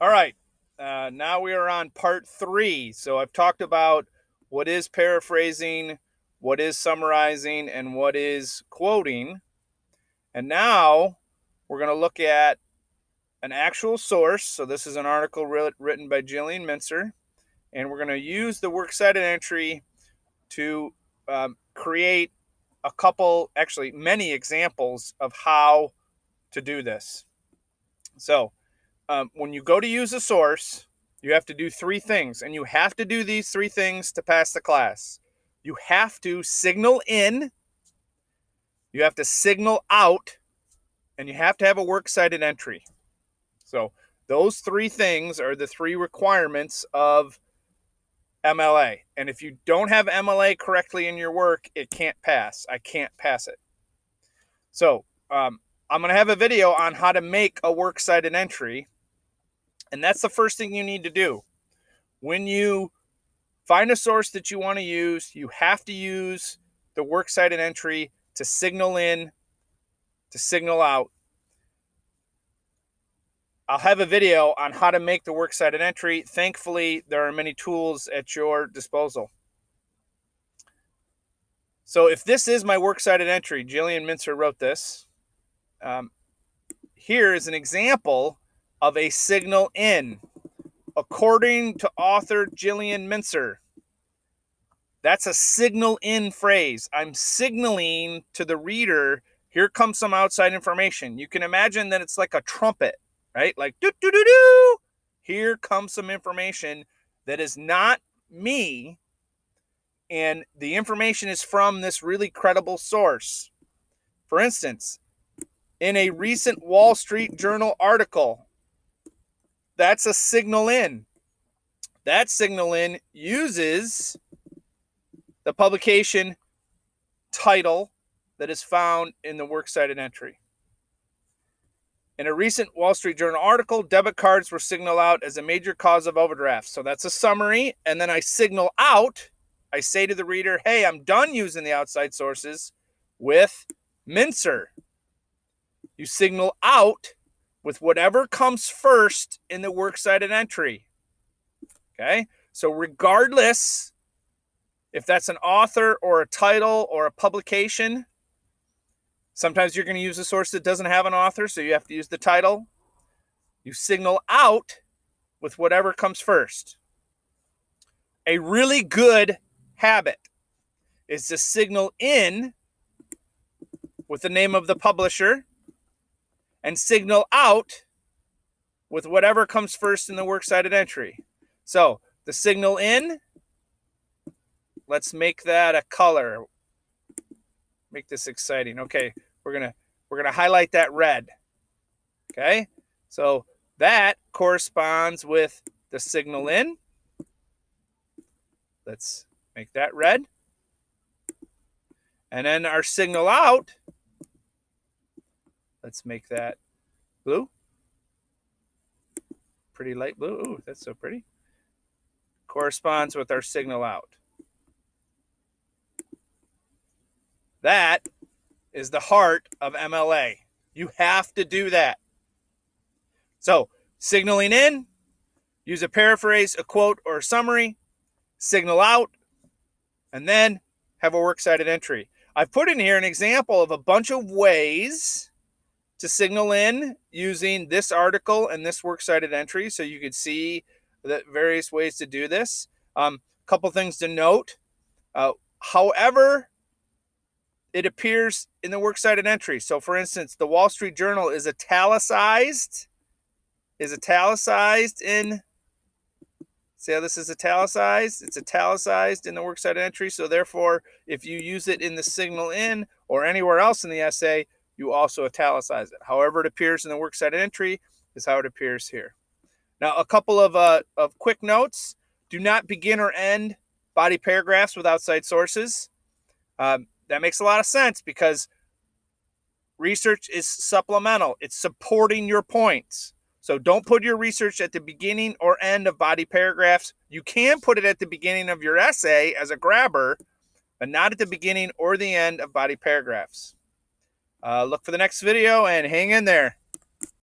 All right. Now we are on part 3. So I've talked about what is paraphrasing, what is summarizing, and what is quoting. And now we're going to look at an actual source. So this is an article written by Jillian Mincer. And we're going to use the works cited entry to create a couple, actually many examples of how to do this. So when you go to use a source, you have to do 3 things, and you have to do these 3 things to pass the class. You have to signal in, you have to signal out, and you have to have a works cited entry. So those 3 things are the 3 requirements of MLA. And if you don't have MLA correctly in your work, it can't pass. I can't pass it. So I'm going to have a video on how to make a works cited entry. And that's the first thing you need to do. When you find a source that you want to use, you have to use the works cited entry to signal in, to signal out. I'll have a video on how to make the works cited entry. Thankfully, there are many tools at your disposal. So if this is my works cited entry, Jillian Mincer wrote this. Here is an example of a signal in. According to author Jillian Mincer, that's a signal in phrase. I'm signaling to the reader, here comes some outside information. You can imagine that it's like a trumpet, right? Like, do, do, do, do. Here comes some information that is not me, and the information is from this really credible source. For instance, in a recent Wall Street Journal article, that's a signal in. That signal in uses the publication title that is found in the works cited entry. In a recent Wall Street Journal article, debit cards were signaled out as a major cause of overdraft. So that's a summary. And then I signal out. I say to the reader, hey, I'm done using the outside sources with Mincer. You signal out with whatever comes first in the works cited entry. Okay? So regardless if that's an author or a title or a publication, sometimes you're going to use a source that doesn't have an author, so you have to use the title. You signal out with whatever comes first. A really good habit is to signal in with the name of the publisher and signal out with whatever comes first in the works cited entry. So the signal in, let's make that a color. Make this exciting. Okay, we're gonna highlight that red. Okay, so that corresponds with the signal in. Let's make that red. And then our signal out, let's make that blue. Pretty light blue. Ooh, that's so pretty. Corresponds with our signal out. That is the heart of MLA. You have to do that. So, signaling in, use a paraphrase, a quote, or a summary, signal out, and then have a works cited entry. I've put in here an example of a bunch of ways to signal in using this article and this works cited entry, so you could see the various ways to do this. Couple things to note. However, it appears in the works cited entry. So, for instance, the Wall Street Journal is italicized. In, see how this is italicized? It's italicized in the works cited entry. So therefore, if you use it in the signal in or anywhere else in the essay, you also italicize it. However it appears in the works cited entry is how it appears here. Now, a couple of quick notes. Do not begin or end body paragraphs with outside sources. That makes a lot of sense because research is supplemental. It's supporting your points. So don't put your research at the beginning or end of body paragraphs. You can put it at the beginning of your essay as a grabber, but not at the beginning or the end of body paragraphs. Look for the next video and hang in there.